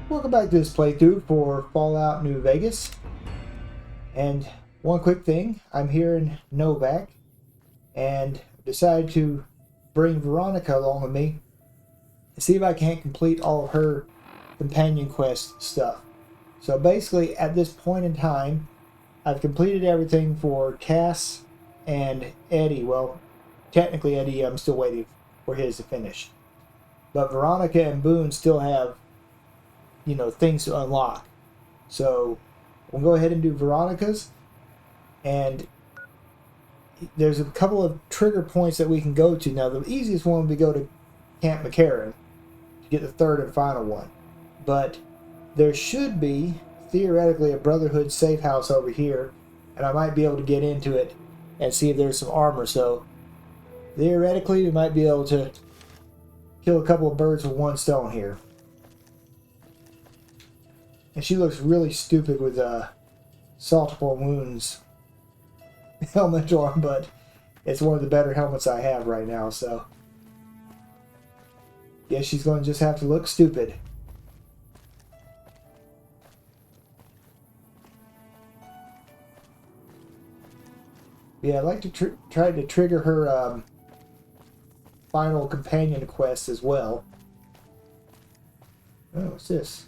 Welcome back to this playthrough for Fallout New Vegas. And one quick thing, I'm here in Novak and decided to bring Veronica along with me and see if I can't complete all of her companion quest stuff. So basically at this point in time, I've completed everything for Cass and Eddie. Well, technically Eddie, I'm still waiting for his to finish. But Veronica and Boone still have things to unlock. So we'll go ahead and do Veronica's, and there's a couple of trigger points that we can go to. Now the easiest one would be go to Camp McCarran to get the third and final one, but there should be theoretically a Brotherhood safe house over here, and I might be able to get into it and see if there's some armor. So theoretically we might be able to kill a couple of birds with one stone here. And she looks really stupid with saltable wounds helmet on, but it's one of the better helmets I have right now, so guess she's going to just have to look stupid. Yeah, I'd like to try to trigger her final companion quest as well. Oh, what's this?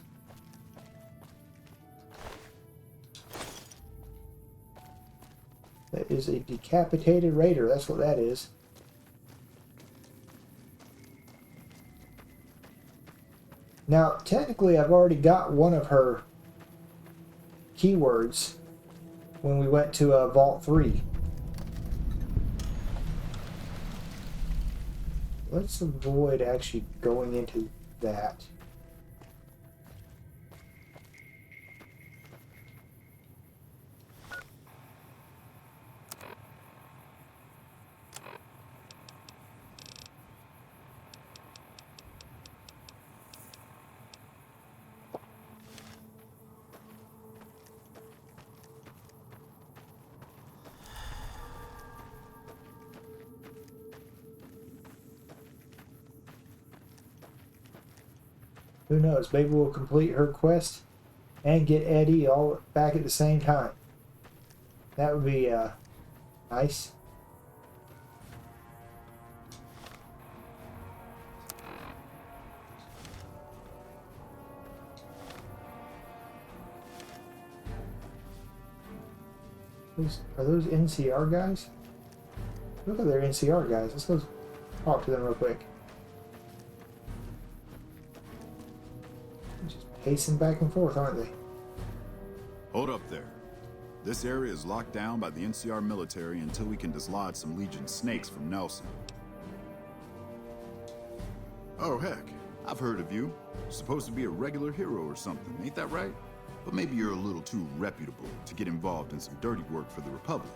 That is a decapitated raider. That's what that is. Now, technically, I've already got one of her keywords when we went to Vault 3. Let's avoid actually going into that. Who knows? Maybe we'll complete her quest and get Eddie all back at the same time. That would be nice. Are those NCR guys? Look at their NCR guys. Let's go talk to them real quick. Pacing back and forth, aren't they? Hold up there. This area is locked down by the NCR military until we can dislodge some Legion snakes from Nelson. Oh heck, I've heard of you. Supposed to be a regular hero or something, ain't that right? But maybe you're a little too reputable to get involved in some dirty work for the Republic.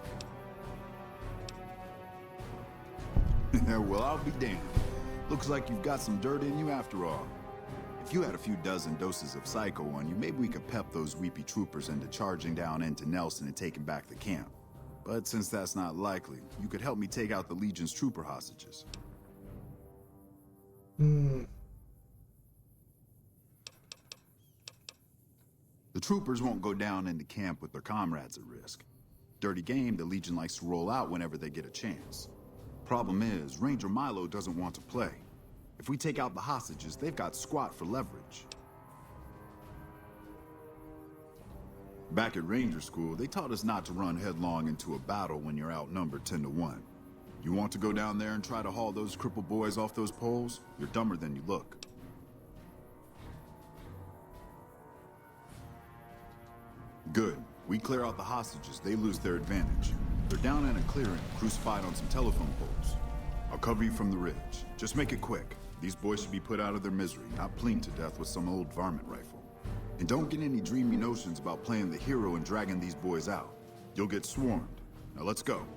Well, I'll be damned. Looks like you've got some dirt in you after all. If you had a few dozen doses of Psycho on you, maybe we could pep those weepy troopers into charging down into Nelson and taking back the camp. But since that's not likely, you could help me take out the Legion's trooper hostages. The troopers won't go down into camp with their comrades at risk. Dirty game the Legion likes to roll out whenever they get a chance. Problem is, Ranger Milo doesn't want to play. If we take out the hostages, they've got squat for leverage. Back at Ranger School, they taught us not to run headlong into a battle when you're outnumbered 10-1. You want to go down there and try to haul those crippled boys off those poles? You're dumber than you look. Good. We clear out the hostages, they lose their advantage. They're down in a clearing, crucified on some telephone poles. I'll cover you from the ridge. Just make it quick. These boys should be put out of their misery, not plinged to death with some old varmint rifle. And don't get any dreamy notions about playing the hero and dragging these boys out. You'll get swarmed. Now let's go.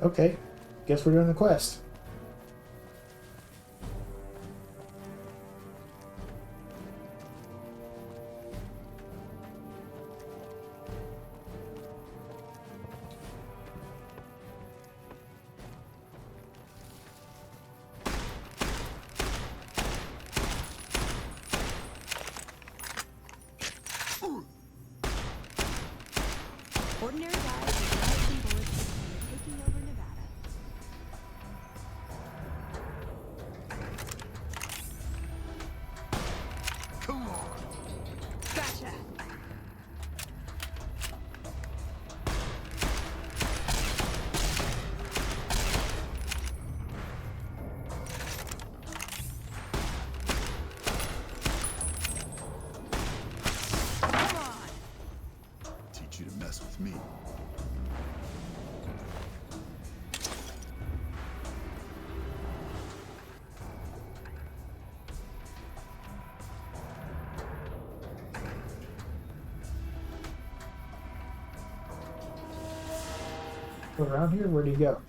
Okay, guess we're doing the quest. Around here? Where'd he go?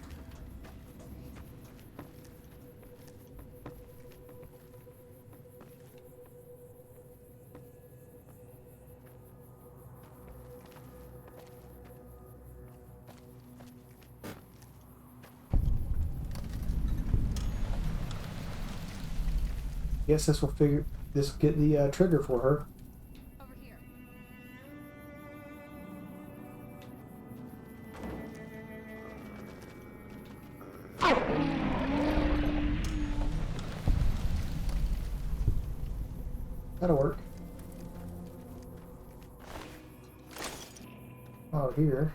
Guess this will get the trigger for her. Over here. That'll work. Oh, here.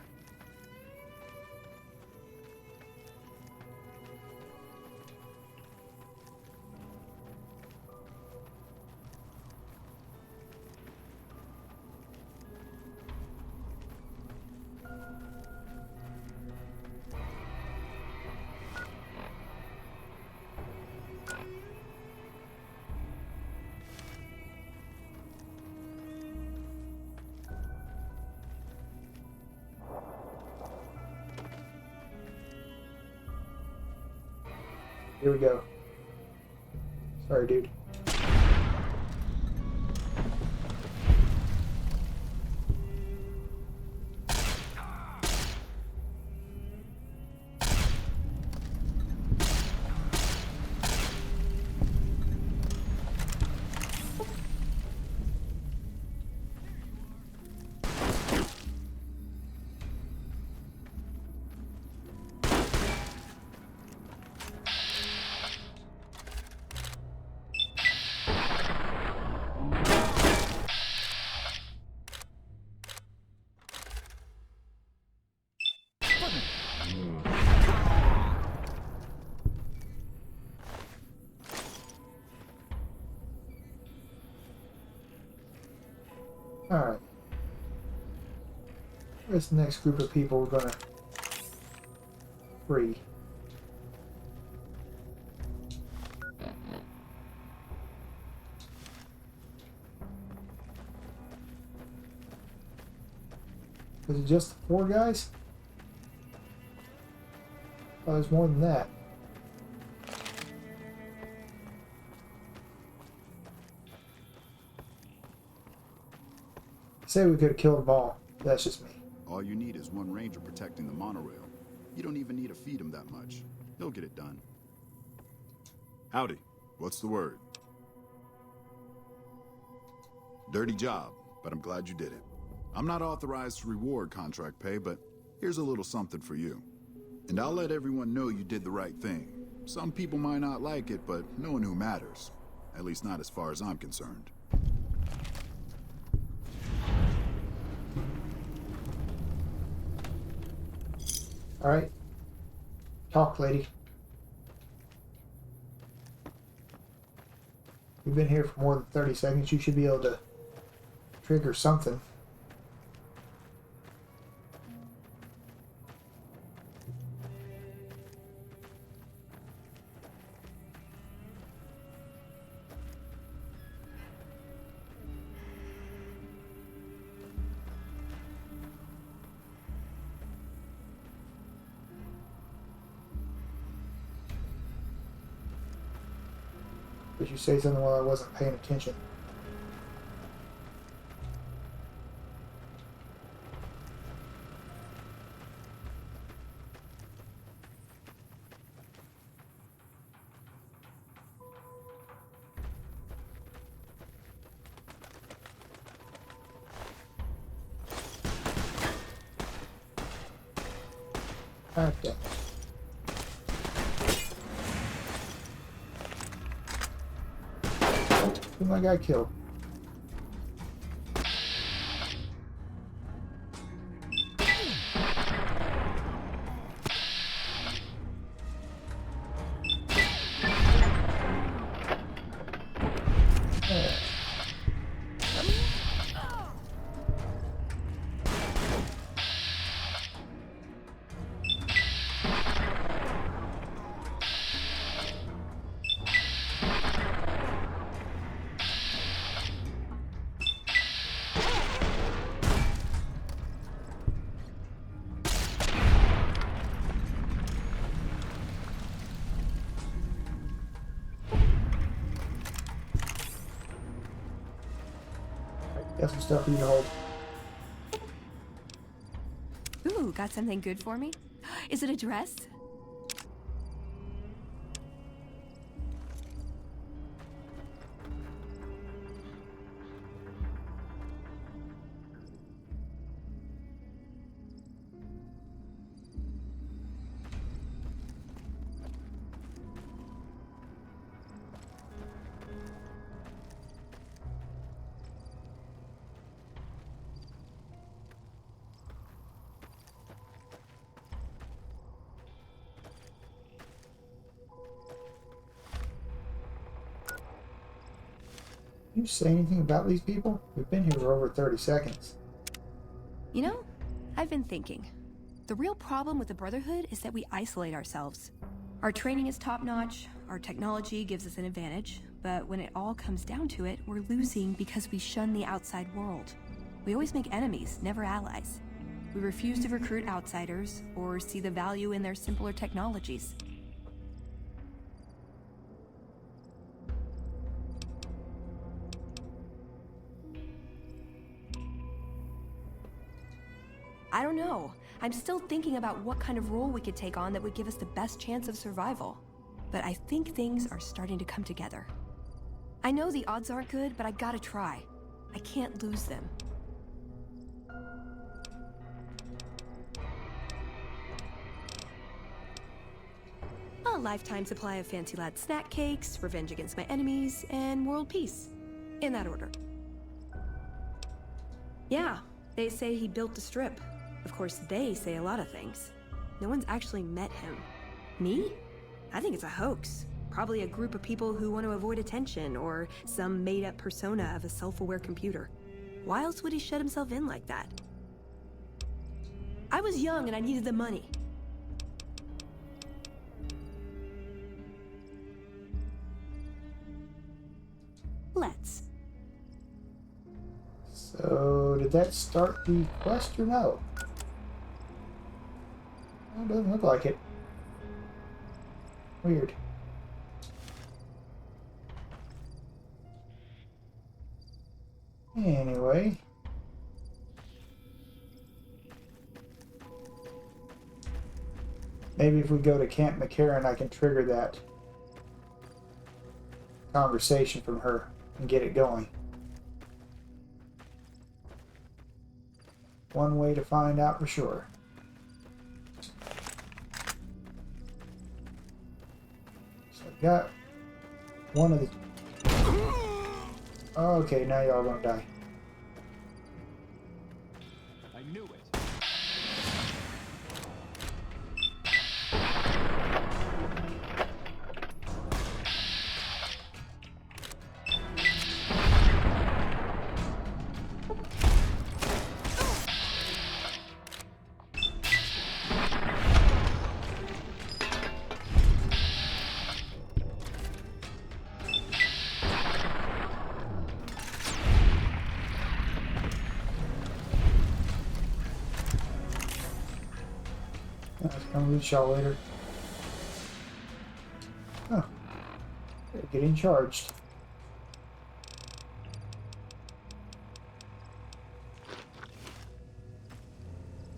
Here we go. Sorry, dude. Alright. Where's the next group of people we're gonna free? Was it just the 4 guys? Oh, there's more than that. Say we could have killed them all. That's just me. All you need is one ranger protecting the monorail. You don't even need to feed him that much. He'll get it done. Howdy. What's the word? Dirty job, but I'm glad you did it. I'm not authorized to reward contract pay, but here's a little something for you. And I'll let everyone know you did the right thing. Some people might not like it, but no one who matters. At least not as far as I'm concerned. Alright. Talk, lady. You've been here for more than 30 seconds. You should be able to trigger something. Did you say something while I wasn't paying attention? Okay. Who my guy killed? Got some stuff for you to hold. Ooh, got something good for me? Is it a dress? Can you say anything about these people? We've been here for over 30 seconds. You know, I've been thinking. The real problem with the Brotherhood is that we isolate ourselves. Our training is top-notch, our technology gives us an advantage, but when it all comes down to it, we're losing because we shun the outside world. We always make enemies, never allies. We refuse to recruit outsiders or see the value in their simpler technologies. I don't know. I'm still thinking about what kind of role we could take on that would give us the best chance of survival. But I think things are starting to come together. I know the odds aren't good, but I gotta try. I can't lose them. A lifetime supply of Fancy Lad snack cakes, revenge against my enemies, and world peace. In that order. Yeah, they say he built the strip. Of course, they say a lot of things. No one's actually met him. Me? I think it's a hoax. Probably a group of people who want to avoid attention, or some made-up persona of a self-aware computer. Why else would he shut himself in like that? I was young and I needed the money. Let's. So, did that start the quest or no? Well, it doesn't look like it. Weird. Anyway. Maybe if we go to Camp McCarran, I can trigger that conversation from her and get it going. One way to find out for sure. So I got one of the... Okay, now y'all gonna die. I knew it. I'll reach y'all later. Oh, they're getting charged.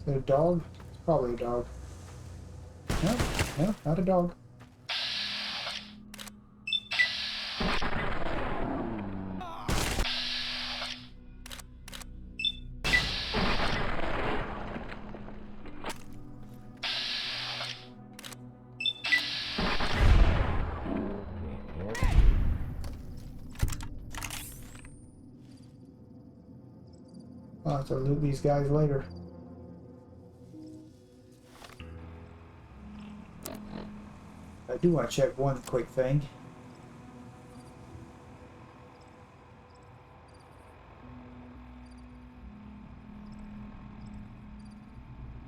Is it a dog? It's probably a dog. No, no, not a dog. I'll have to loot these guys later. I do want to check one quick thing.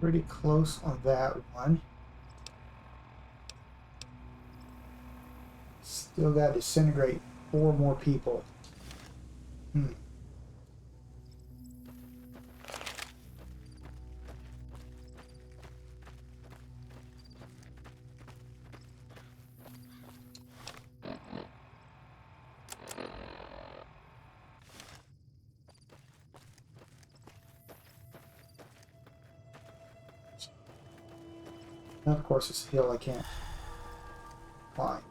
Pretty close on that one. Still got to disintegrate 4 more people. And of course, it's a hill I can't climb.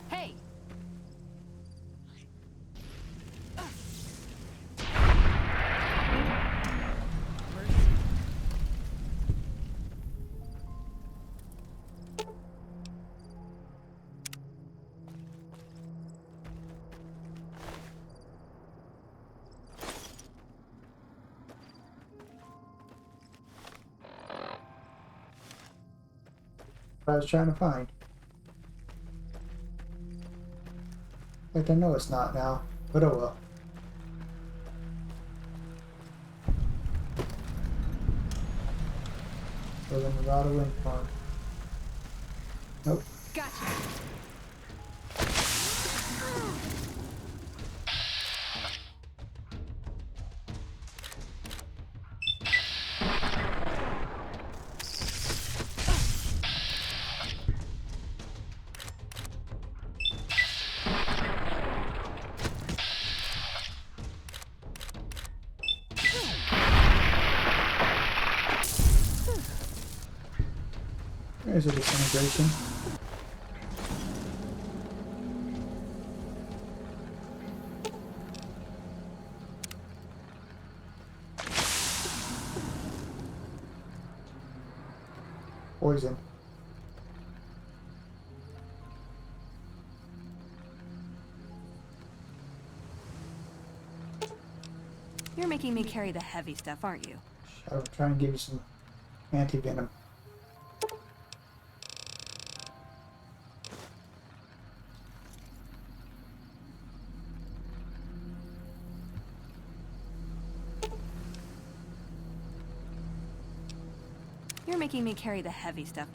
Hey! What I was trying to find. Like, I know it's not now, but oh well. For the Nevada wind farm. Nope. Gotcha! There's a disintegration. Poison. You're making me carry the heavy stuff, aren't you? I'll try and give you some anti-venom. You're making me carry the heavy stuff.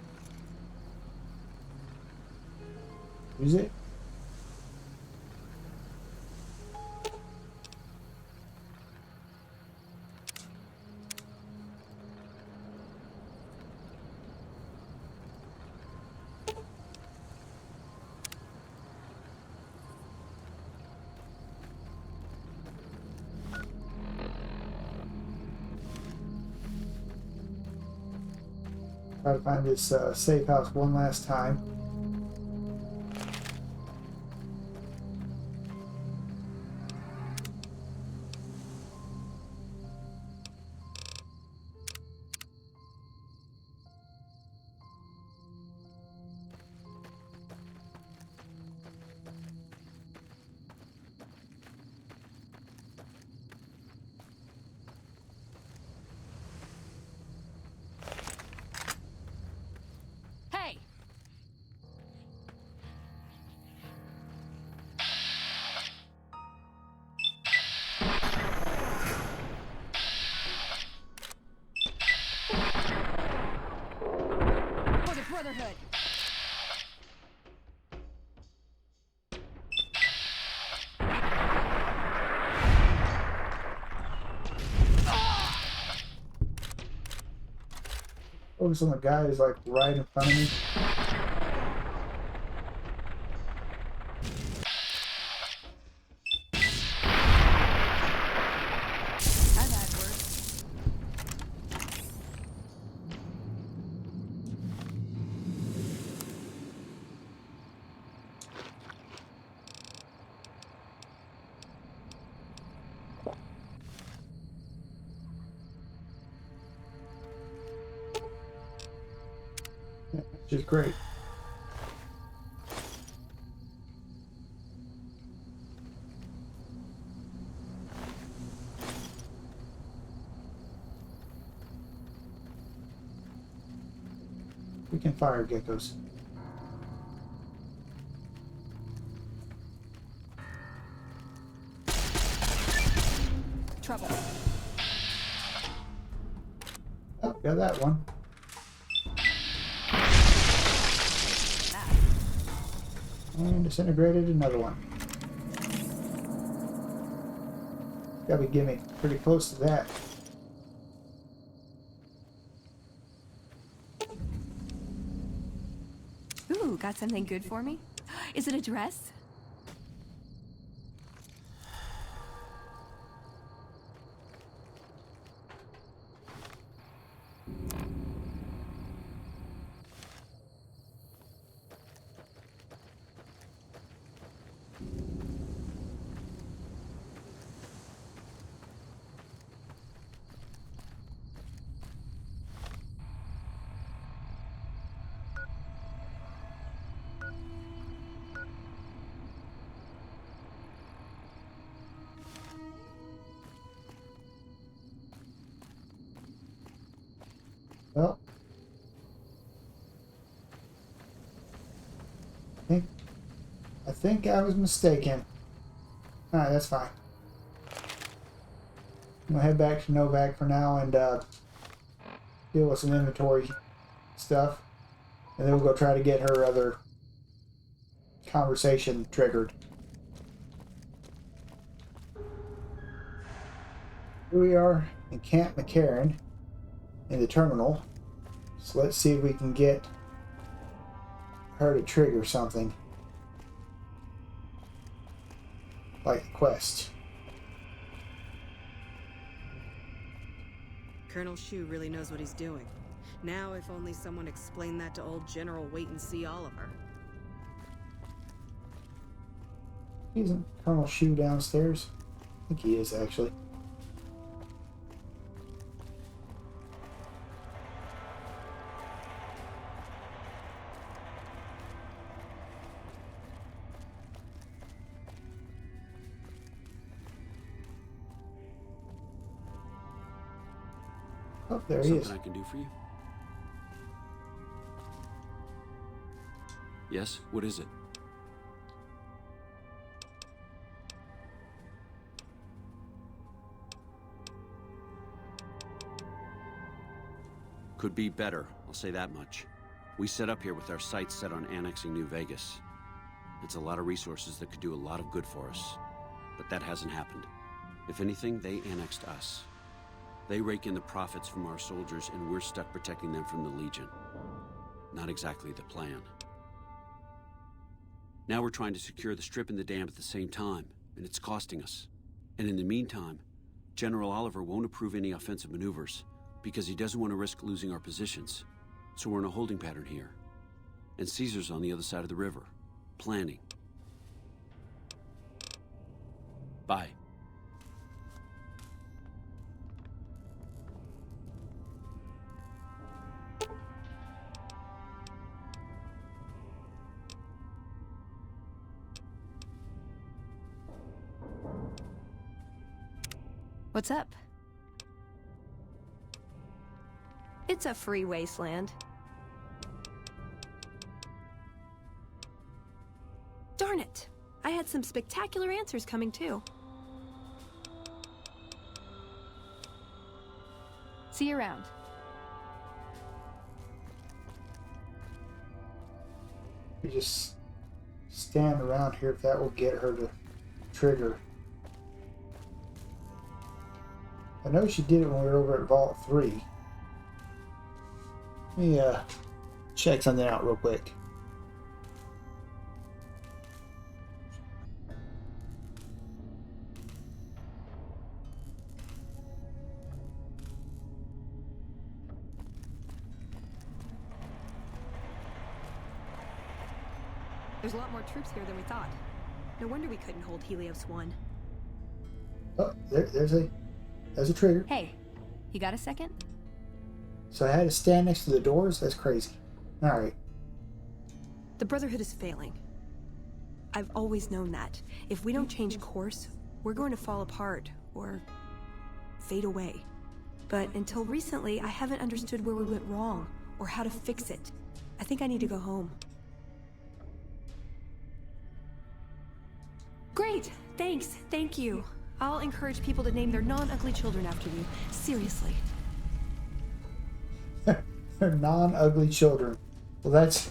Use it. Try to find this safe house one last time. Hey! For the Brotherhood! Focus on the guy who's like right in front of me. I've had worse. Which is great. We can fire geckos. Trouble. Oh, got that one. And disintegrated another one. Gotta be getting pretty close to that. Ooh, got something good for me? Is it a dress? Well, I think I was mistaken. Alright, that's fine. I'm gonna head back to Novak for now and deal with some inventory stuff. And then we'll go try to get her other conversation triggered. Here we are in Camp McCarran in the terminal. So let's see if we can get her to trigger something. Like the quest. Colonel Shu really knows what he's doing. Now, if only someone explained that to old General Wait-and-See Oliver. Isn't Colonel Shu downstairs? I think he is, actually. Oh, there he is. Something I can do for you? Yes? What is it? Could be better, I'll say that much. We set up here with our sights set on annexing New Vegas. It's a lot of resources that could do a lot of good for us. But that hasn't happened. If anything, they annexed us. They rake in the profits from our soldiers, and we're stuck protecting them from the Legion. Not exactly the plan. Now we're trying to secure the strip and the dam at the same time, and it's costing us. And in the meantime, General Oliver won't approve any offensive maneuvers, because he doesn't want to risk losing our positions. So we're in a holding pattern here. And Caesar's on the other side of the river, planning. Bye. What's up? It's a free wasteland. Darn it! I had some spectacular answers coming too. See you around. You just stand around here if that will get her to trigger. I know she did it when we were over at Vault 3. Let me check something out real quick. There's a lot more troops here than we thought. No wonder we couldn't hold Helios 1. Oh, there's a trigger. Hey, you got a second? So I had to stand next to the doors? That's crazy. Alright. The Brotherhood is failing. I've always known that. If we don't change course, we're going to fall apart, or fade away. But until recently, I haven't understood where we went wrong, or how to fix it. I think I need to go home. Great! Thanks! Thank you! I'll encourage people to name their non-ugly children after you. Seriously. They're non-ugly children. Well, that's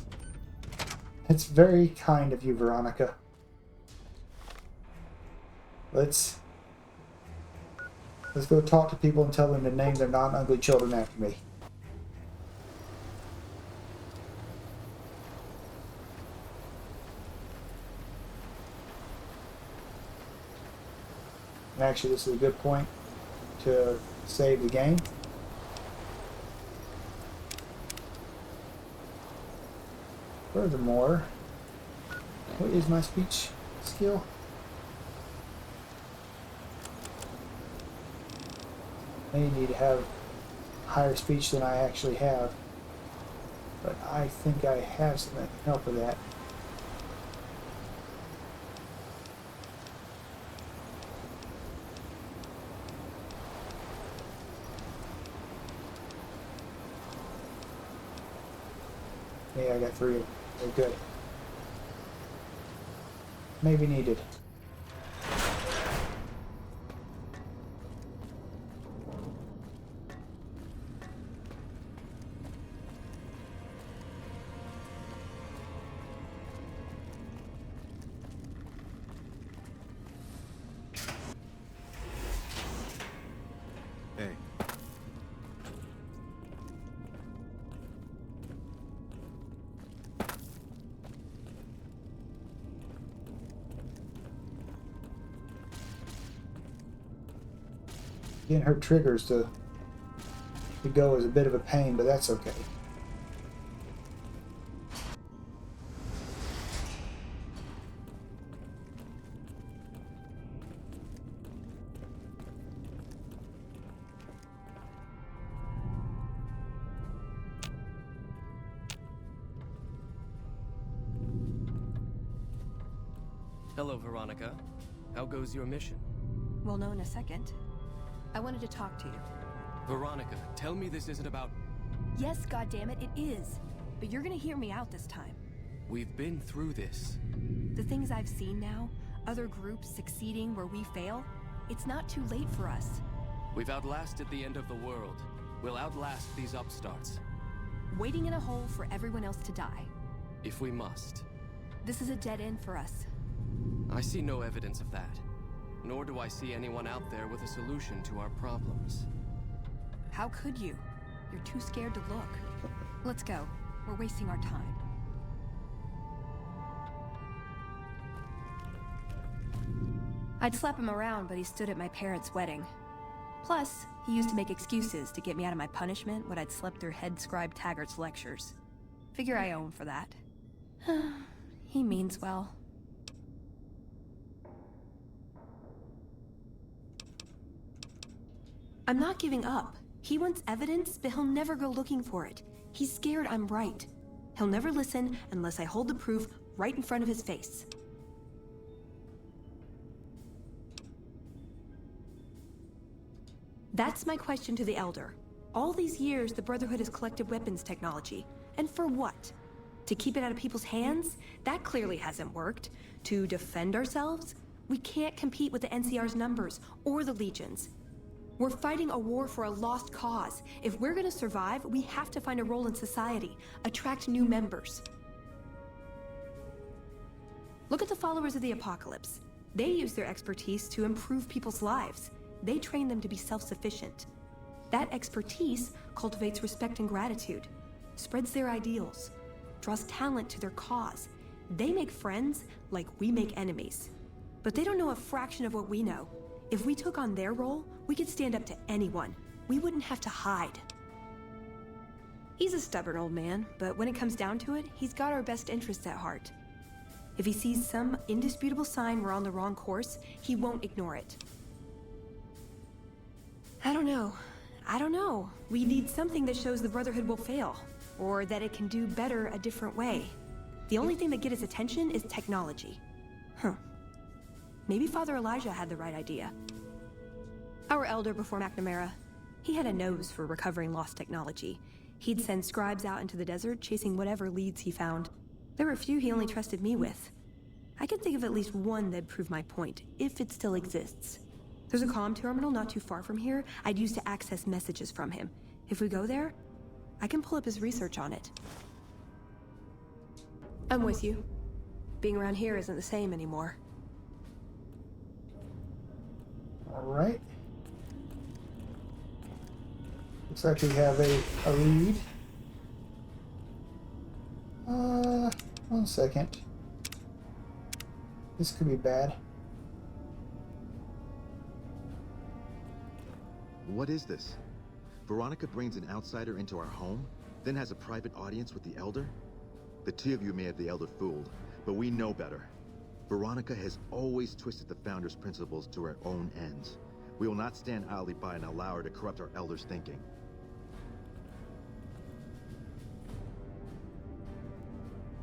very kind of you, Veronica. Let's... Let's go talk to people and tell them to name their non-ugly children after me. And actually, this is a good point to save the game. Furthermore, what is my speech skill? I may need to have higher speech than I actually have, but I think I have something that can help with that. Yeah, I got 3. They're good. Maybe needed. Hey. Getting her triggers to go is a bit of a pain, but that's okay. Hello, Veronica. How goes your mission? We'll know in a second. I wanted to talk to you. Veronica, tell me this isn't about... Yes, goddammit, it is. But you're gonna hear me out this time. We've been through this. The things I've seen now, other groups succeeding where we fail, it's not too late for us. We've outlasted the end of the world. We'll outlast these upstarts. Waiting in a hole for everyone else to die. If we must. This is a dead end for us. I see no evidence of that. Nor do I see anyone out there with a solution to our problems. How could you? You're too scared to look. Let's go. We're wasting our time. I'd slap him around, but he stood at my parents' wedding. Plus, he used to make excuses to get me out of my punishment when I'd slept through head scribe Taggart's lectures. Figure I owe him for that. He means well. I'm not giving up. He wants evidence, but he'll never go looking for it. He's scared I'm right. He'll never listen unless I hold the proof right in front of his face. That's my question to the Elder. All these years, the Brotherhood has collected weapons technology. And for what? To keep it out of people's hands? That clearly hasn't worked. To defend ourselves? We can't compete with the NCR's numbers, or the Legion's. We're fighting a war for a lost cause. If we're gonna survive, we have to find a role in society, attract new members. Look at the followers of the Apocalypse. They use their expertise to improve people's lives. They train them to be self-sufficient. That expertise cultivates respect and gratitude, spreads their ideals, draws talent to their cause. They make friends like we make enemies. But they don't know a fraction of what we know. If we took on their role, we could stand up to anyone. We wouldn't have to hide. He's a stubborn old man, but when it comes down to it, he's got our best interests at heart. If he sees some indisputable sign we're on the wrong course, he won't ignore it. I don't know. We need something that shows the Brotherhood will fail, or that it can do better a different way. The only thing that gets his attention is technology. Maybe Father Elijah had the right idea. Our elder before McNamara, he had a nose for recovering lost technology. He'd send scribes out into the desert chasing whatever leads he found. There were a few he only trusted me with. I could think of at least one that'd prove my point, if it still exists. There's a comm terminal not too far from here I'd use to access messages from him. If we go there, I can pull up his research on it. I'm with you. Being around here isn't the same anymore. All right. Looks like we have a lead. 1 second. This could be bad. What is this? Veronica brings an outsider into our home, then has a private audience with the Elder? The two of you may have the Elder fooled, but we know better. Veronica has always twisted the Founder's principles to her own ends. We will not stand idly by and allow her to corrupt our Elder's thinking.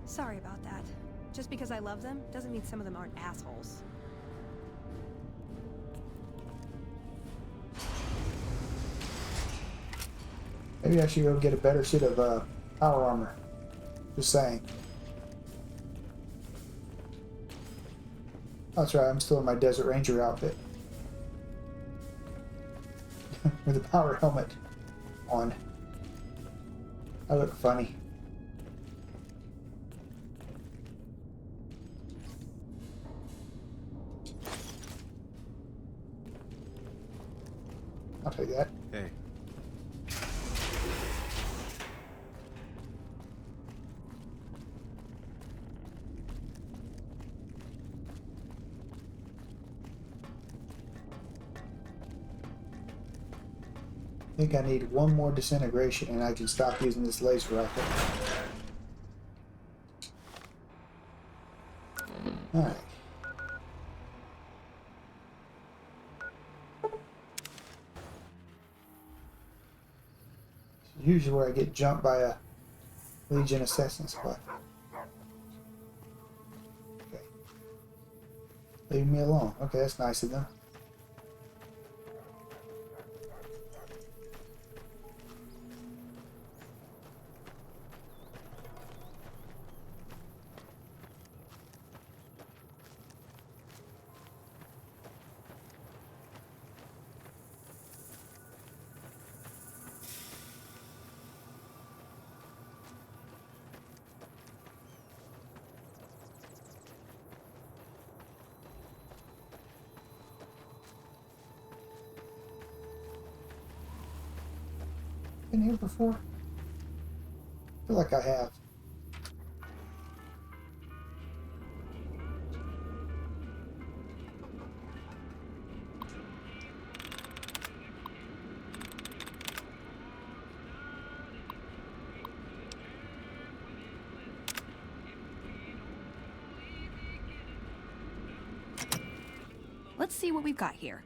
Sorry about that. Just because I love them doesn't mean some of them aren't assholes. Maybe I should go get a better suit of power armor. Just saying. That's right, I'm still in my Desert Ranger outfit. With a power helmet on. I look funny. I'll take that. Hey. I think I need one more disintegration and I can stop using this laser rifle. Alright. Usually where I get jumped by a Legion assassin squad. Okay. Leave me alone. Okay, that's nice of them. Been here before? I feel like I have. Let's see what we've got here.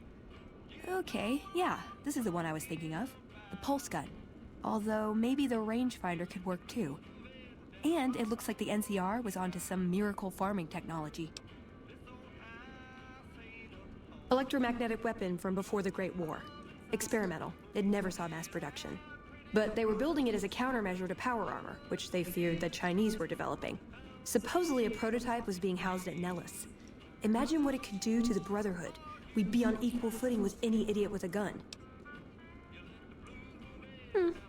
Okay, yeah, this is the one I was thinking of. The pulse gun. Although maybe the rangefinder could work too. And it looks like the NCR was onto some miracle farming technology. Electromagnetic weapon from before the Great War. Experimental. It never saw mass production. But they were building it as a countermeasure to power armor, which they feared the Chinese were developing. Supposedly a prototype was being housed at Nellis. Imagine what it could do to the Brotherhood. We'd be on equal footing with any idiot with a gun.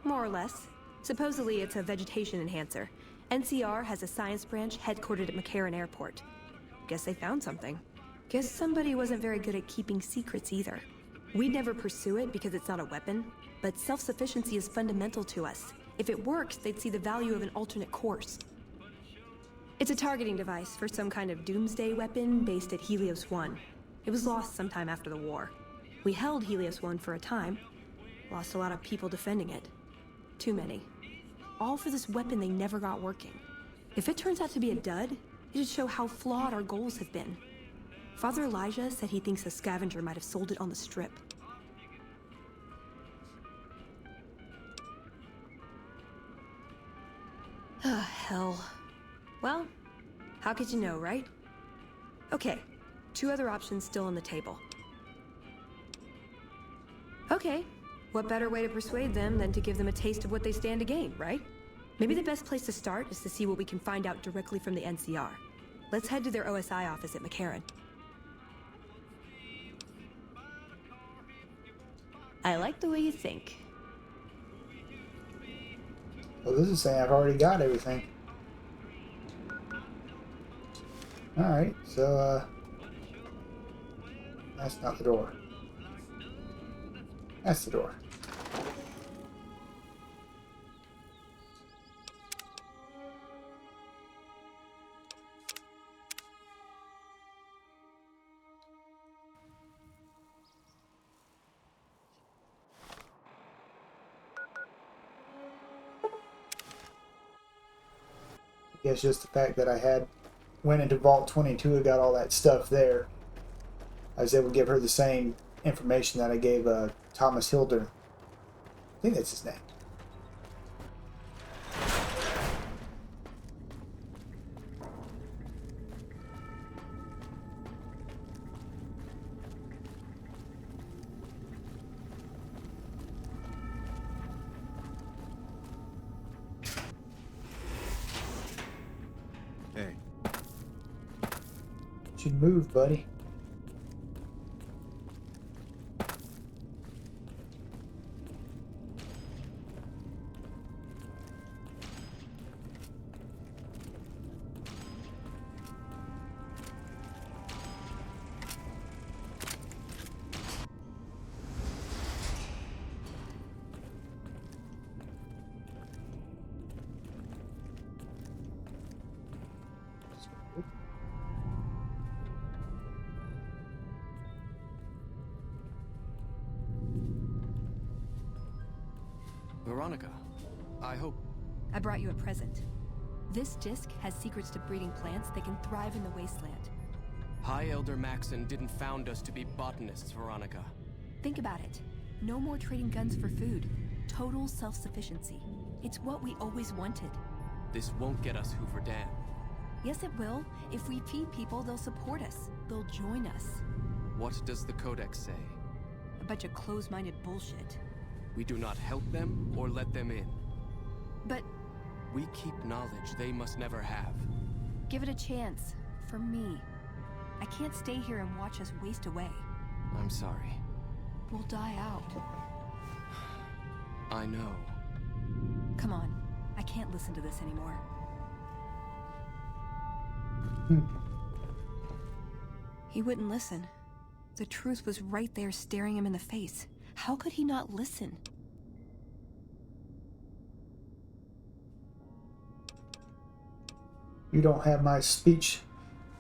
More or less. Supposedly it's a vegetation enhancer. NCR has a science branch headquartered at McCarran Airport. Guess they found something. Guess somebody wasn't very good at keeping secrets either. We'd never pursue it because it's not a weapon, but self-sufficiency is fundamental to us. If it works, they'd see the value of an alternate course. It's a targeting device for some kind of doomsday weapon based at Helios 1. It was lost sometime after the war. We held Helios 1 for a time. Lost a lot of people defending it. Too many. All for this weapon they never got working. If it turns out to be a dud, it'd show how flawed our goals have been. Father Elijah said he thinks a scavenger might have sold it on the strip. Ah, hell. Well, how could you know, right? Okay, 2 other options still on the table. Okay, what better way to persuade them than to give them a taste of what they stand to gain, right? Maybe the best place to start is to see what we can find out directly from the NCR. Let's head to their OSI office at McCarran. I like the way you think. Well, this is saying I've already got everything. Alright, so, that's not the door. That's the door. guess just the fact that went into Vault 22 and got all that stuff there, I was able to give her the same information that I gave Thomas Hilder. I think that's his name. Hey, Should move, buddy. Veronica, I hope... I brought you a present. This disc has secrets to breeding plants that can thrive in the wasteland. High Elder Maxon didn't found us to be botanists, Veronica. Think about it. No more trading guns for food. Total self-sufficiency. It's what we always wanted. This won't get us Hoover Dam. Yes, it will. If we feed people, they'll support us. They'll join us. What does the Codex say? A bunch of closed-minded bullshit. We do not help them or let them in. But We keep knowledge they must never have. give it a chance. For me. I can't stay here and watch us waste away. I'm sorry. We'll die out. I know. Come on. I can't listen to this anymore. He wouldn't listen. The truth was right there staring him in the face. How could he not listen? You don't have my speech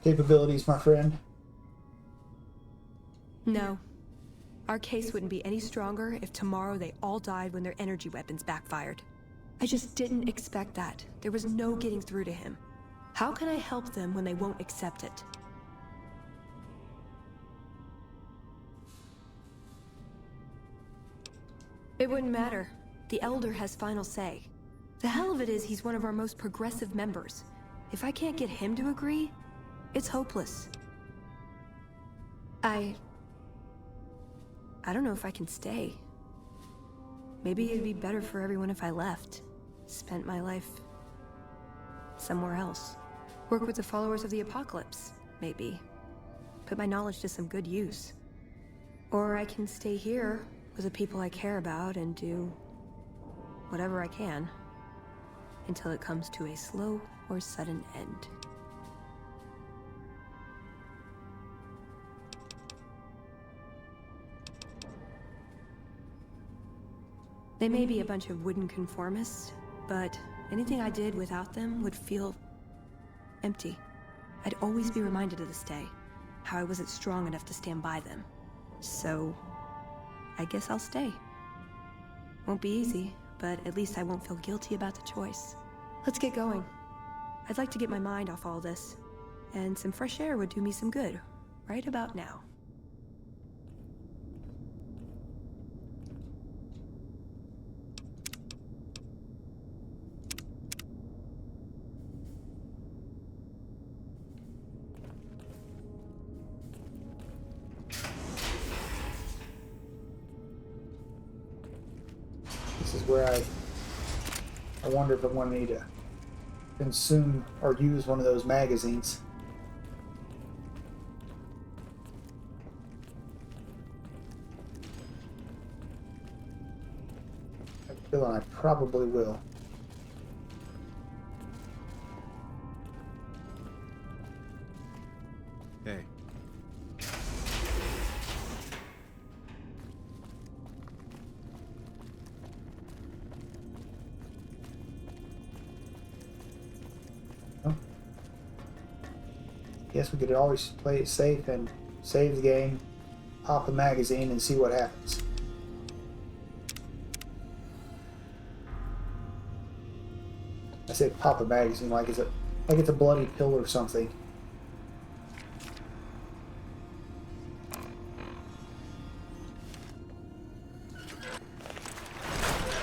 capabilities, my friend. No. Our case wouldn't be any stronger if tomorrow they all died when their energy weapons backfired. I just didn't expect that. There was no getting through to him. How can I help them when they won't accept it? It wouldn't matter. The Elder has final say. The hell of it is he's one of our most progressive members. If I can't get him to agree, it's hopeless. I don't know if I can stay. Maybe it'd be better for everyone if I left. Spent my life somewhere else. Work with the followers of the apocalypse, maybe. Put my knowledge to some good use. Or I can stay here with the people I care about and do whatever I can until it comes to a slow or sudden end. They may be a bunch of wooden conformists, but anything I did without them would feel empty. I'd always be reminded to this day how I wasn't strong enough to stand by them. So, I guess I'll stay. Won't be easy, but at least I won't feel guilty about the choice. Let's get going. I'd like to get my mind off all this, and some fresh air would do me some good, right about now. This is where I wonder if I'm going to need to consume or use one of those magazines. I have a feeling I probably will. Hey, Guess we could always play it safe and save the game, pop the magazine, and see what happens. I said pop a magazine like it's Like it's a bloody pill or something.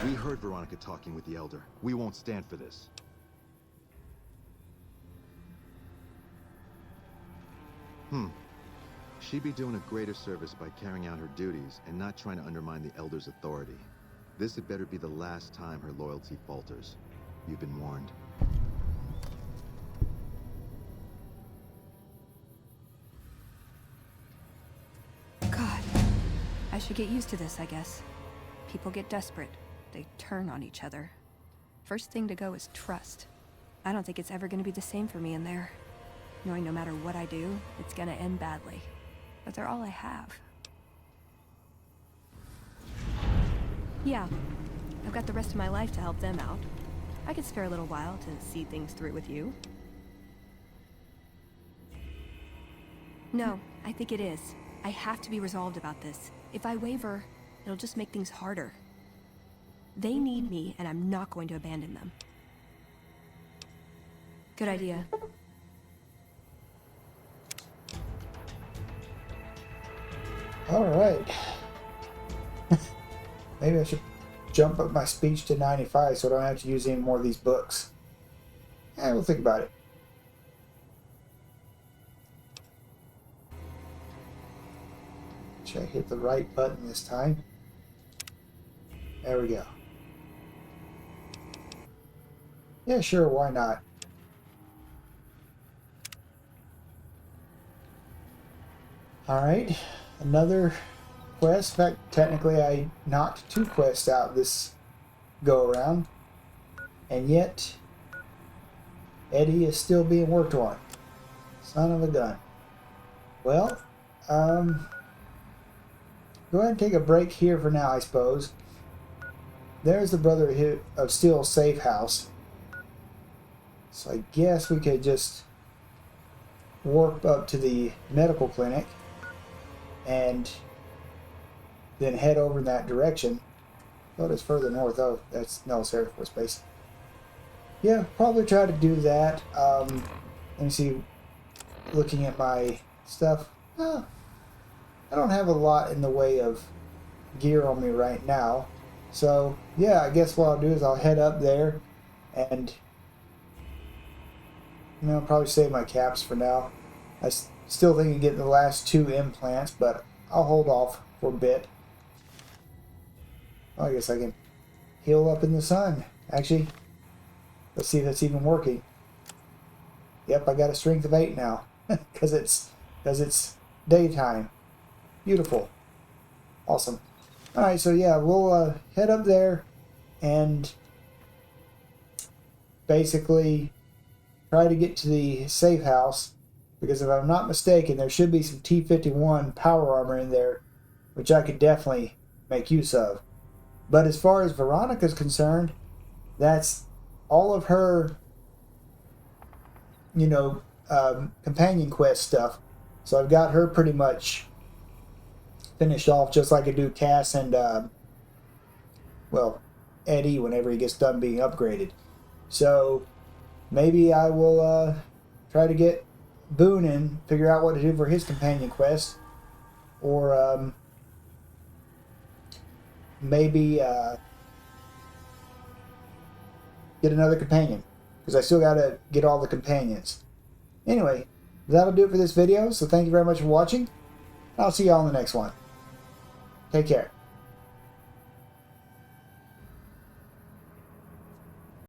We heard Veronica talking with the Elder. We won't stand for this. She'd be doing a greater service by carrying out her duties and not trying to undermine the Elder's authority. This had better be the last time her loyalty falters. You've been warned. God, I should get used to this, I guess. People get desperate. They turn on each other. First thing to go is trust. I don't think it's ever going to be the same for me in there. Knowing no matter what I do, it's going to end badly. But they're all I have. Yeah, I've got the rest of my life to help them out. I could spare a little while to see things through with you. No, I think it is. I have to be resolved about this. If I waver, it'll just make things harder. They need me, and I'm not going to abandon them. Good idea. Alright. Maybe I should jump up my speech to 95 so I don't have to use any more of these books. Yeah, we'll think about it. Should I hit the right button this time? There we go. Yeah, sure, why not? Alright, another quest. In fact, technically I knocked 2 quests out this go-around. And yet, Eddie is still being worked on. Son of a gun. Well, go ahead and take a break here for now, I suppose. There's the Brotherhood of Steel safe house. So I guess we could just warp up to the medical clinic and then head over in that direction. Thought it's further north. Oh, that's Nellis Air Force Base. Yeah, probably try to do that. Let me see. Looking at my stuff. I don't have a lot in the way of gear on me right now. So, yeah, I guess what I'll do is I'll head up there and, you know, probably save my caps for now. I still think I get the last 2 implants, but I'll hold off for a bit. Well, I guess I can heal up in the sun. Actually, let's see if that's even working. Yep, I got a strength of 8 now because it's daytime. Beautiful. Awesome. Alright, so yeah, we'll head up there and basically try to get to the safe house, because if I'm not mistaken, there should be some T-51 power armor in there, which I could definitely make use of. But as far as Veronica's concerned, that's all of her, you know, companion quest stuff. So I've got her pretty much finished off, just like I do Cass and, well, Eddie whenever he gets done being upgraded. So maybe I will try to get Boone and figure out what to do for his companion quest. Or maybe get another companion, because I still got to get all the companions. Anyway, that'll do it for this video, so thank you very much for watching. I'll see y'all in the next one. Take care.